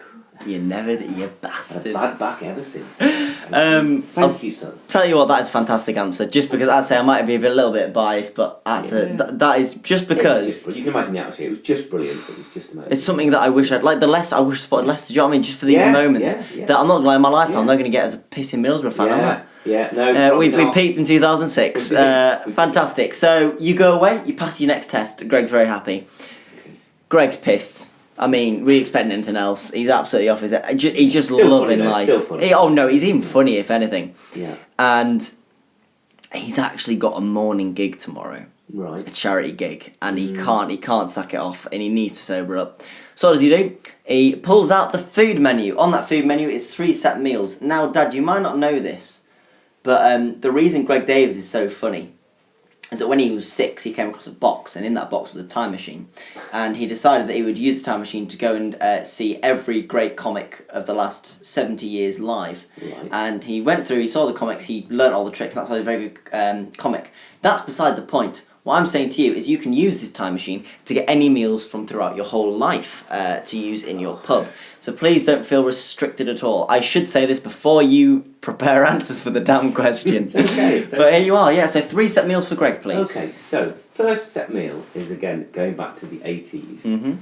You never did, you Had a bastard. bad back ever since. Thank you, son. Tell you what, that is a fantastic answer. Just because I'd say I might be a little bit biased, but that is just because You can imagine the atmosphere. It was just brilliant. It was just amazing. it's something that I wish I'd like. The Leicester, I wish I spotted Leicester. Do you know what I mean? Just for these moments that I'm not gonna lie, in my lifetime, I'm not gonna get as a pissing Middlesbrough fan, am I? Yeah, no. We not. peaked in 2006. Fantastic. So you go away, you pass your next test. Greg's very happy. Okay. Greg's pissed. I mean, we expecting anything else. He's absolutely off his head. He's just Still loving funny, though, life. still funny. Oh no, he's even funny if anything. Yeah. And he's actually got a morning gig tomorrow, a Right. charity gig, and he can't sack it off, and he needs to sober up. So what does he do? He pulls out the food menu. On that food menu is 3 set meals. Now, Dad, you might not know this, but the reason Greg Davies is so funny is that when he was 6, he came across a box, and in that box was a time machine. And he decided that he would use the time machine to go and see every great comic of the last 70 years live. Right. And he went through, he saw the comics, he learnt all the tricks, and that's why he's a very good comic. That's beside the point. What I'm saying to you is you can use this time machine to get any meals from throughout your whole life to use in your pub. So please don't feel restricted at all. I should say this before you prepare answers for the damn question. Okay. But here you are, yeah. So 3 set meals for Greg, please. Okay, so first set meal is again going back to the 80s, Mm-hmm.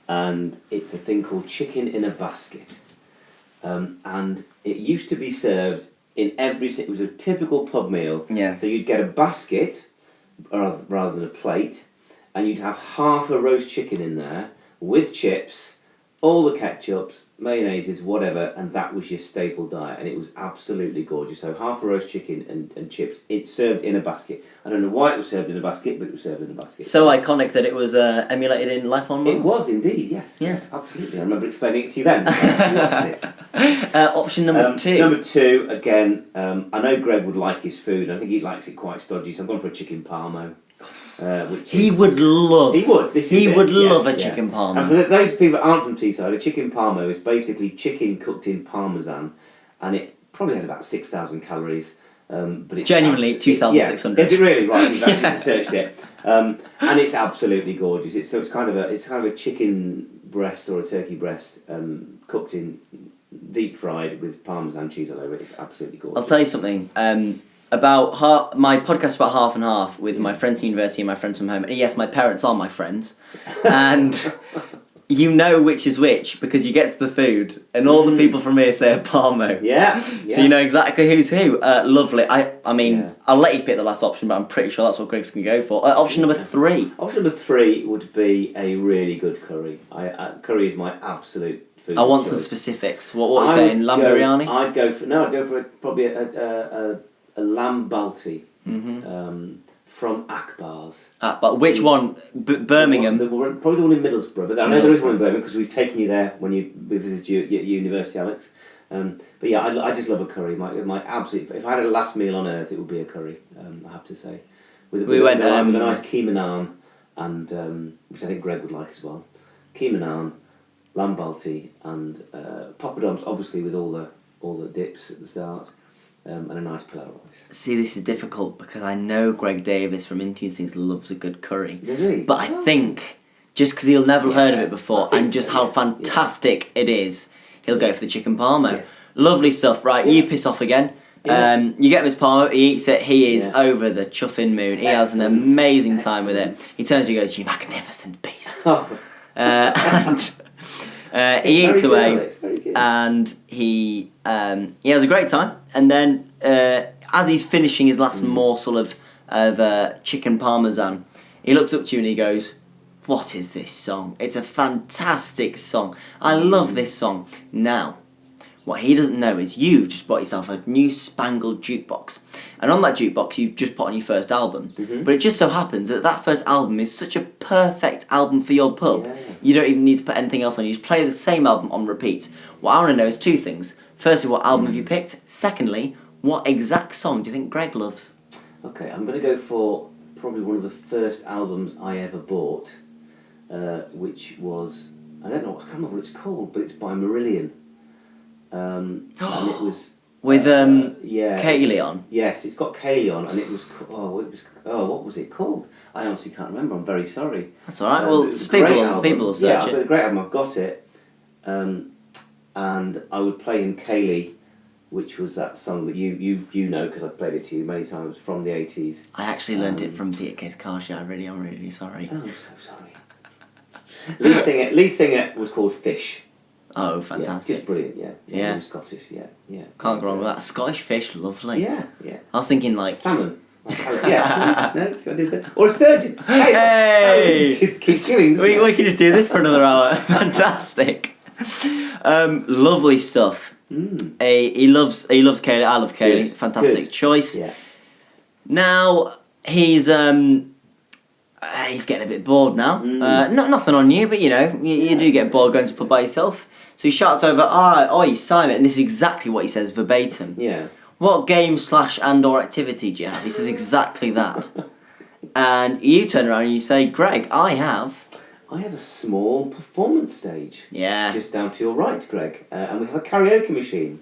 and it's a thing called chicken in a basket, and it used to be served in every. It was a typical pub meal. Yeah. So you'd get a basket rather than a plate, and you'd have half a roast chicken in there with chips, all the ketchups, mayonnaises, whatever, and that was your staple diet, and it was absolutely gorgeous. So half a roast chicken and chips. It's served in a basket. I don't know why it was served in a basket, but it was served in a basket. So iconic that it was emulated in Life on Mars. It was indeed, yes. Yes. Absolutely. I remember explaining it to you then. You watched it. Option number 2. Number 2, again, I know Greg would like his food. I think he likes it quite stodgy, so I'm going for a chicken parmo. He would love. He would. He would love a chicken And parma. for those people that aren't from Teesside, a chicken parmo is basically chicken cooked in parmesan, and it probably has about 6,000 calories. But it's Genuinely 2,600. Is it really? Right, you've actually researched it, and it's absolutely gorgeous. It's kind of a chicken breast or a turkey breast cooked in deep fried with parmesan cheese all over it. It's absolutely gorgeous. I'll tell you something. About my podcast about half and half with my friends from university and my friends from home. And yes, my parents are my friends, and you know which is which because you get to the food and all the people from here say a parmo. Yeah. So you know exactly who's who. Lovely. I mean, I'll let you pick the last option, but I'm pretty sure that's what Greg's going to go for. Option number 3. Option number 3 would be a really good curry. Curry is my absolute food. I want choice. some specifics. What are you saying? Lamb biryani? I'd go for probably a lamb balti from Akbar's. But which one? Birmingham? Probably the one in Middlesbrough, but I know there is one in Birmingham because we've taken you there when we visited you at university, Alex. But yeah, I just love a curry. My absolute. If I had a last meal on earth, it would be a curry. I have to say, with a nice keema naan, and which I think Greg would like as well. Keema naan, lamb balti, and poppadoms, obviously with all the dips at the start. And a nice pilau rice. See, this is difficult because I know Greg Davis from Into Things loves a good curry. Does he? But I think, just because he'll never heard of it before and just how fantastic it is, he'll go for the chicken parmo. Yeah. Lovely stuff. Right, you piss off again. Yeah. You get him his parmo, he eats it, he is over the chuffing moon. He has an amazing time with it. He turns to you and goes, "You magnificent beast." And he eats away, and he has a great time. And then, as he's finishing his last morsel of chicken parmesan, he looks up to you and he goes, "What is this song? It's a fantastic song. I love this song." Now, what he doesn't know is you've just bought yourself a new spangled jukebox. And on that jukebox, you've just put on your first album. But it just so happens that first album is such a perfect album for your pub. Yeah. You don't even need to put anything else on. You just play the same album on repeat. What I want to know is 2 things. Firstly, what album have you picked? Secondly, what exact song do you think Greg loves? Okay, I'm going to go for probably one of the first albums I ever bought, which was, I can't remember what it's called, but it's by Marillion. And it was With Kaylee on? Yes, it's got Kaylee on, and it was what was it called? I honestly can't remember. I'm very sorry. That's all right. Well, people will search it. Yeah, a great album. I've got it. and I would play him Kaylee, which was that song that you know because I've played it to you many times from the 80s. I actually learnt it from Peter Case Karsha. I'm really sorry. Oh, I'm so sorry. Lead singer was called Fish. Oh, Yeah, fantastic. just brilliant, yeah. Yeah. He was Scottish, yeah. Can't go wrong with that. Scottish fish, lovely. Yeah. I was thinking like... Salmon. Yeah. No, I did that. Or a sturgeon. Hey! Just keep giving. We can just do this for another hour. Fantastic. Lovely stuff. He loves Kaylee. I love Kaylee. Good. Fantastic Good. choice. Yeah. Now he's getting a bit bored now. Nothing on you, but you know you do get bored going to the pub by yourself. So he shouts over, "Oi, Simon!" And this is exactly what he says verbatim. Yeah. What game / and/or activity do you have? He says exactly that. And you turn around and you say, "Greg, I have a small performance stage." Yeah. Just down to your right, Greg. And we have a karaoke machine.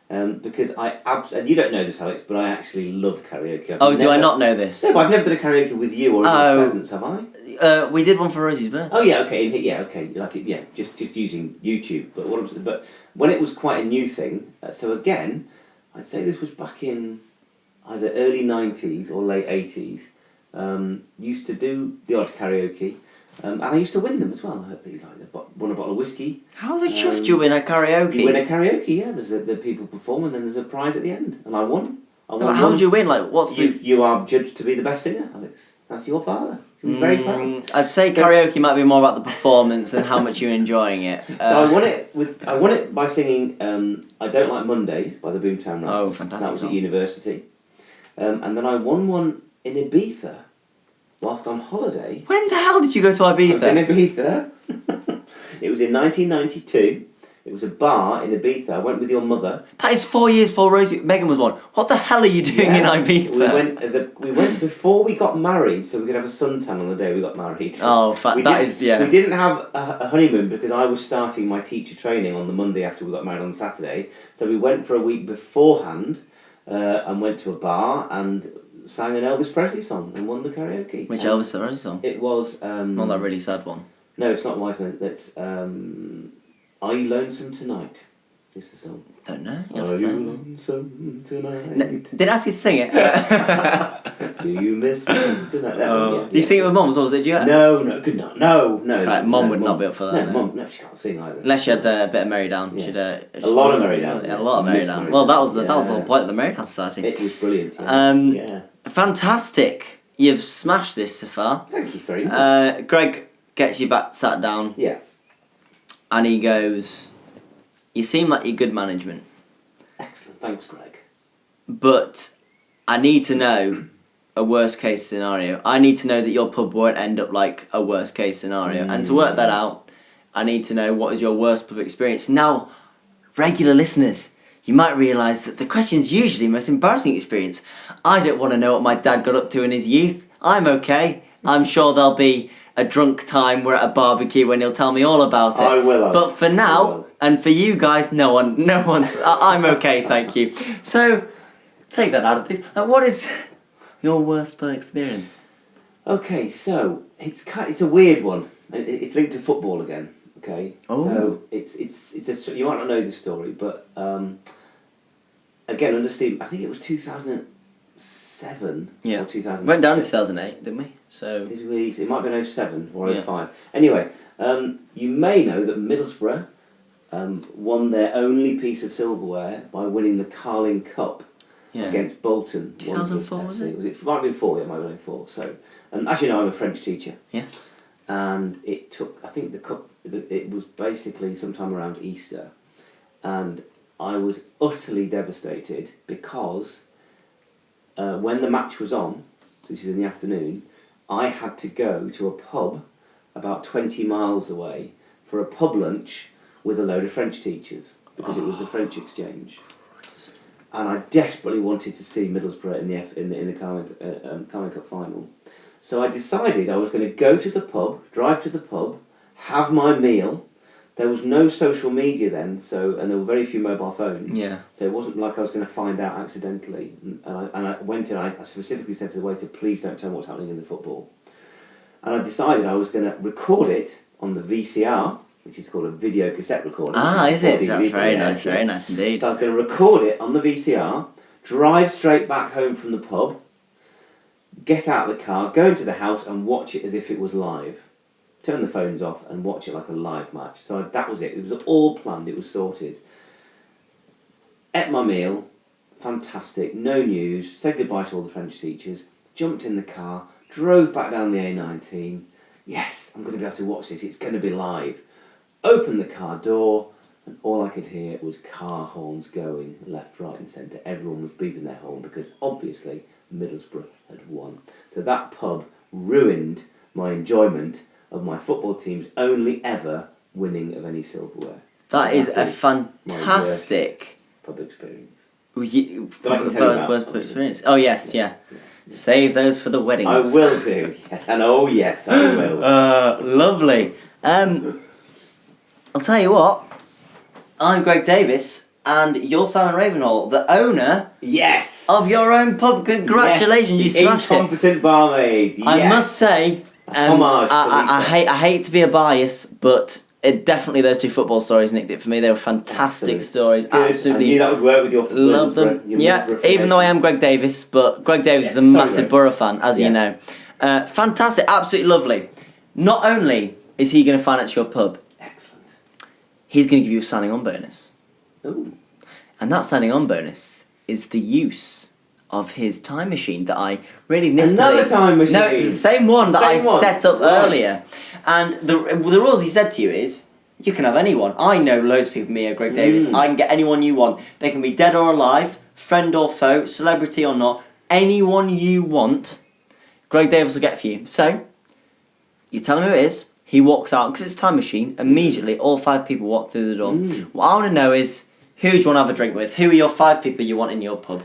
Because and you don't know this, Alex, but I actually love karaoke. Do I not know this? No, but I've never done a karaoke with you or in your presence, have I? We did one for Rosie's birthday. Oh yeah, okay, just using YouTube. But when it was quite a new thing, so again, I'd say this was back in either early 90s or late 80s. Used to do the odd karaoke, and I used to win them as well. I won a bottle of whiskey. How the chuff do you win a karaoke? You win a karaoke, yeah. The people perform, and then there's a prize at the end, and I won. How do you win? Like, what's you are judged to be the best singer, Alex. That's your father. I'm very proud. I'd say karaoke might be more about the performance and how much you're enjoying it. So I won it by singing "I Don't Like Mondays" by the Boomtown Rats. Oh, fantastic! That was at university, and then I won one in Ibiza whilst on holiday. When the hell did you go to Ibiza? I was in Ibiza. It was in 1992. It was a bar in Ibiza. I went with your mother. That is 4 years before Megan was born. What the hell are you doing in Ibiza? We went before we got married, so we could have a suntan on the day we got married. Oh, We didn't have a honeymoon because I was starting my teacher training on the Monday after we got married on the Saturday. So we went for a week beforehand and went to a bar and sang an Elvis Presley song and won the karaoke. Which Elvis Presley song? It was... not that really sad one. No, it's not Wiseman. It's "Are You Lonesome Tonight" is the song. Don't know. Are you lonesome tonight? Didn't ask you to sing it. Do you miss me tonight? That one, yeah. Did you sing it with Mum, or was it duet? No, good not. No. Right, Mum would not be up for that. No, Mum, she can't sing either. Unless she had a bit of Merry Down. Yeah. She'd a lot of Merry Down. Yeah, a lot of Merry Down. Well, that was the whole point of the Merry Down Society. It was brilliant. Yeah. Fantastic. You've smashed this so far. Thank you very much. Greg gets you back sat down. Yeah. And he goes, "You seem like you're good management. Excellent. Thanks, Greg. But I need to know a worst case scenario. I need to know that your pub won't end up like a worst case scenario. And to work that out, I need to know what is your worst pub experience." Now, regular listeners, you might realise that the question's usually most embarrassing experience. I don't want to know what my dad got up to in his youth. I'm okay. I'm sure there'll be a drunk time we're at a barbecue when he'll tell me all about it. I will. But for now, and for you guys, no one's... I'm okay, thank you. So, take that out of this. What is your worst pub experience? Okay, so it's a weird one. It's linked to football again. Okay. Oh. So it's you might not know the story, but again under Steve, I think it was 2007 or 2006. Went down in 2008, didn't we? So did we? It might have been 07 or 05. Yeah. Anyway, you may know that Middlesbrough won their only piece of silverware by winning the Carling Cup against Bolton. 2004 was it? It might have been 4. Yeah, it might have been 4. So, as you know, I'm a French teacher. Yes. And it took, I think the cup, it was basically sometime around Easter, and I was utterly devastated because when the match was on, this is in the afternoon, I had to go to a pub about 20 miles away for a pub lunch with a load of French teachers because it was the French exchange, and I desperately wanted to see Middlesbrough in the Carling Cup final. So I decided I was going to go to the pub, drive to the pub, have my meal. There was no social media then, and there were very few mobile phones. Yeah. So it wasn't like I was going to find out accidentally. And I went in, I specifically said to the waiter, "Please don't tell me what's happening in the football." And I decided I was going to record it on the VCR, which is called a video cassette recorder. Is it? DVD That's very player, nice, yes, very yes. nice indeed. So I was going to record it on the VCR, drive straight back home from the pub, get out of the car, go into the house and watch it as if it was live. Turn the phones off and watch it like a live match. So that was it. It was all planned. It was sorted. Ate my meal. Fantastic. No news. Said goodbye to all the French teachers. Jumped in the car. Drove back down the A19. Yes, I'm going to be able to watch this. It's going to be live. Opened the car door. And all I could hear was car horns going left, right and centre. Everyone was beeping their horn because obviously Middlesbrough had won. So that pub ruined my enjoyment of my football team's only ever winning of any silverware. That is That a is fantastic pub experience. That I can tell you about, pub experience. Oh yes, yeah. Save those for the weddings. I will do, yes. And oh yes, I will. Lovely. I'll tell you what. I'm Greg Davis, and you're Simon Ravenhall, the owner Yes! of your own pub. Congratulations, Yes, you smashed it. incompetent barmaid. Yes. I must say, Homage to I hate to be a bias, but definitely those two football stories nicked it for me. They were fantastic Excellent. stories. Good. Absolutely I knew that would work with your love them. your Yeah, Middlesbrough even though I affiliation. am Greg Davis, but Greg Davis is a sorry, massive Greg. Borough fan, as you Yeah. know. Fantastic, absolutely lovely. Not only is he going to finance your pub, Excellent. he's going to give you a signing on bonus. Ooh. And that signing on bonus is the use of his time machine that I really niftily... Another time machine? No, it's the same one that Same I one. set up Right. earlier. And the rules he said to you is, you can have anyone. I know loads of people, me or Greg Davis. I can get anyone you want. They can be dead or alive, friend or foe, celebrity or not. Anyone you want, Greg Davis will get for you. So, you tell him who it is. He walks out, because it's a time machine. Immediately, all 5 people walk through the door. What I want to know is, who do you want to have a drink with? Who are your 5 people you want in your pub?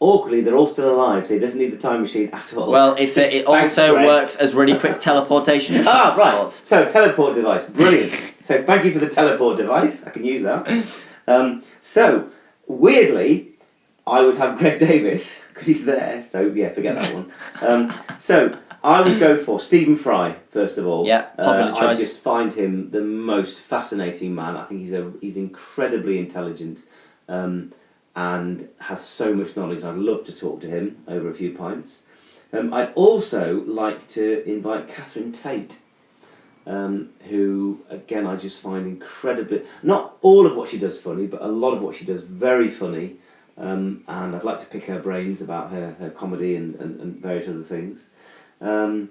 Awkwardly, they're all still alive, so he doesn't need the time machine at all. Well, it Thanks, also Greg. works as really quick teleportation transport. Right. So, teleport device. Brilliant. So, thank you for the teleport device. I can use that. So, weirdly, I would have Greg Davis, because he's there. So, yeah, forget that one. So, I would go for Stephen Fry, first of all. Yeah, popular choice. I just find him the most fascinating man. I think he's incredibly intelligent and has so much knowledge. I'd love to talk to him over a few pints. I'd also like to invite Catherine Tate, who, again, I just find incredibly... Not all of what she does funny, but a lot of what she does very funny. And I'd like to pick her brains about her comedy and various other things. And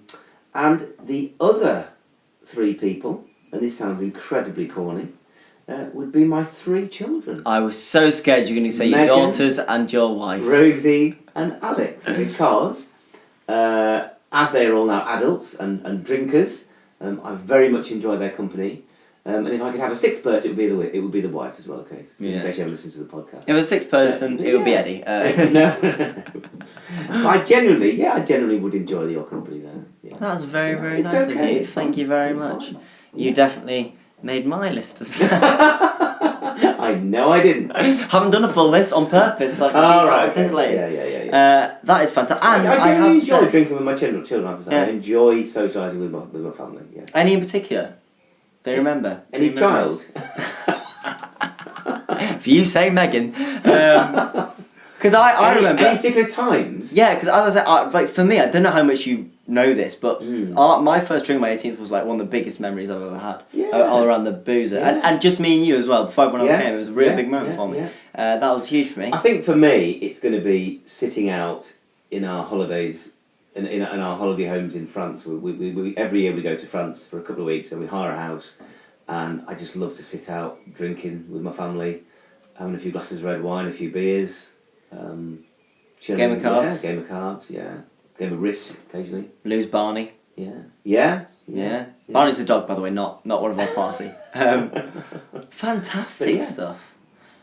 the other 3 people, and this sounds incredibly corny, would be my 3 children. I was so scared you were going to say your Megan, daughters and your wife. Rosie and Alex, because as they are all now adults and drinkers, I very much enjoy their company. And if I could have a 6th person, it would be the wife as well, okay? Just in case you ever listen to the podcast. If it was a 6th person, it would be Eddie. No. I genuinely would enjoy your company there. Yeah. That was very, very It's nice okay, of you. it's Thank fine, you very it's much. fine. You definitely made my list as well. I know I didn't. Haven't done a full list on purpose. So I can keep that anticipated. Yeah. That is fantastic. And I genuinely have enjoy said- drinking with my children. I have to say. I enjoy socialising with my family. Yeah. Any in particular? Do you remember? Any child? If you say Megan. Because I remember... Any particular times? Yeah, because as I said, like for me, I don't know how much you know this, but my first drink on my 18th was like one of the biggest memories I've ever had. All around the boozer. Yeah. And just me and you as well, before everyone else came. It was a really big moment for me. Yeah. That was huge for me. I think for me, it's going to be sitting out in our holidays, in our holiday homes in France. We every year we go to France for a couple of weeks and we hire a house. And I just love to sit out drinking with my family, having a few glasses of red wine, a few beers. Chilling. Game of cards. Yeah, game of cards, yeah. Game of Risk, occasionally. Lose Barney. Yeah. Barney's the dog, by the way, not one of our party. Fantastic stuff.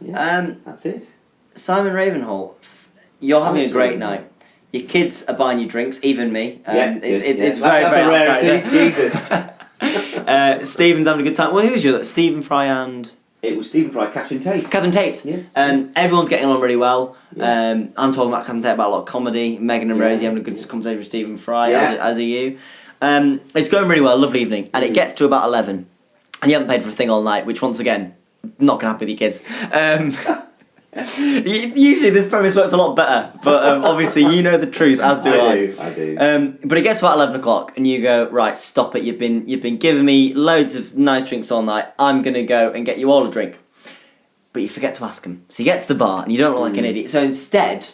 Yeah, that's it. Simon Ravenhall, you're having a great night. Your kids are buying you drinks, even me. It's very, that's very a rarity. Jesus. Stephen's having a good time. Well, who's your Stephen Fry and... It was Stephen Fry, Catherine Tate. Catherine Tate. Yeah. Everyone's getting on really well. Yeah. I'm talking about Catherine Tate about a lot of comedy. Megan and Rosie having a good conversation with Stephen Fry, as are you. It's going really well, lovely evening. And it gets to about 11. and you haven't paid for a thing all night, which once again, not going to happen with your kids. Usually this premise works a lot better, but obviously you know the truth, as do I. I do. But it gets about 11 o'clock and you go, right, stop it, you've been giving me loads of nice drinks all night, I'm going to go and get you all a drink. But you forget to ask them. So you get to the bar and you don't look like an idiot. So instead,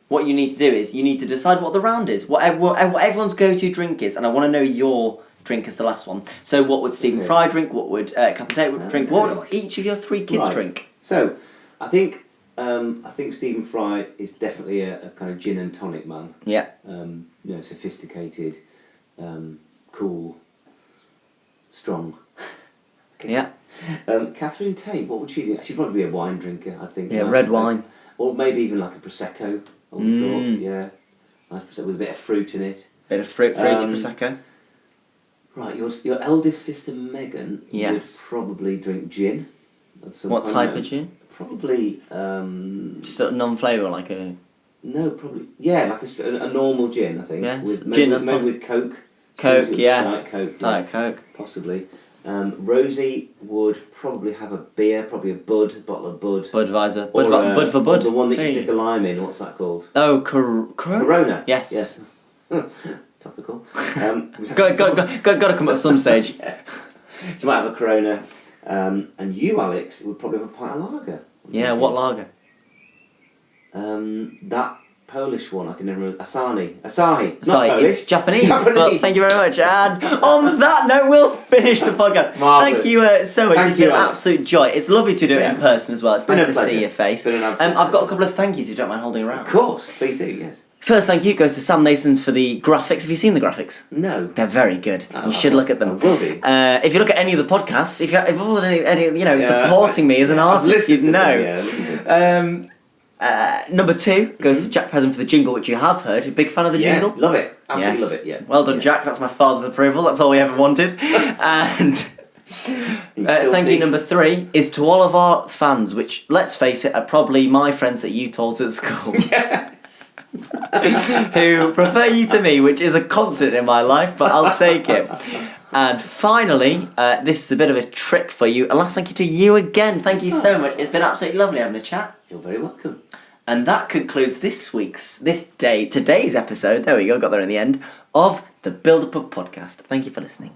what you need to do is you need to decide what the round is, what everyone's go-to drink is, and I want to know your drink as the last one. So what would Stephen Fry drink? What would Captain Tate drink? What would each of your three kids drink? So, I think Stephen Fry is definitely a kind of gin and tonic man. Yeah. Sophisticated, cool, strong. Yeah. Catherine Tate, what would she do? She'd probably be a wine drinker, I think. Yeah, red wine. Or maybe even like a Prosecco, I would have thought. Yeah. Nice Prosecco with a bit of fruit in it. Bit of fruity Prosecco. Right, your eldest sister Megan would probably drink gin. Of some What kind. type of gin? Probably... Just a non-flavour, like a... No, probably... Yeah, like a normal gin, I think. Yeah, maybe with Coke. Coke, yeah. Diet Coke. Yeah, Diet Coke. Possibly. Rosie would probably have a beer, probably a bottle of Bud. Budweiser. Or Bud for Bud. The one that you stick a lime in, what's that called? Oh, Corona? Yes. Topical. Got to come at some stage. Yeah. You might have a Corona. And you, Alex, would probably have a pint of lager. Yeah, what lager? That Polish one, I can never remember. Asahi. Not Sorry, Polish. it's Japanese. But thank you very much. And on that note, we'll finish the podcast. Marvellous. Thank you so much. Thank It's you, been an Alex. absolute joy. It's lovely to do it in person as well. It's Been nice a to see pleasure. your face. Been an absolute I've got a couple of thank yous if you don't mind holding around. Of course, please do, yes. First thank you goes to Sam Nason for the graphics. Have you seen the graphics? No. They're very good. You should look at them. I will do. If you look at any of the podcasts, if you're any supporting me as an artist, you'd know. Number 2 goes to Jack Phelan for the jingle, which you have heard. A big fan of the jingle? Yes, love it. Absolutely love it, yeah. Well done, Jack. That's my father's approval. That's all we ever wanted. And thank you, number 3, is to all of our fans, which, let's face it, are probably my friends that you taught at school. Yes. Who prefer you to me, which is a constant in my life, but I'll take it. And finally, this is a bit of a trick for you. A last thank you to you again. Thank you so much. It's been absolutely lovely having a chat. You're very welcome. And that concludes today's episode. There we go, got there in the end of the Build Up Pub podcast. Thank you for listening.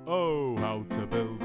Oh, how to build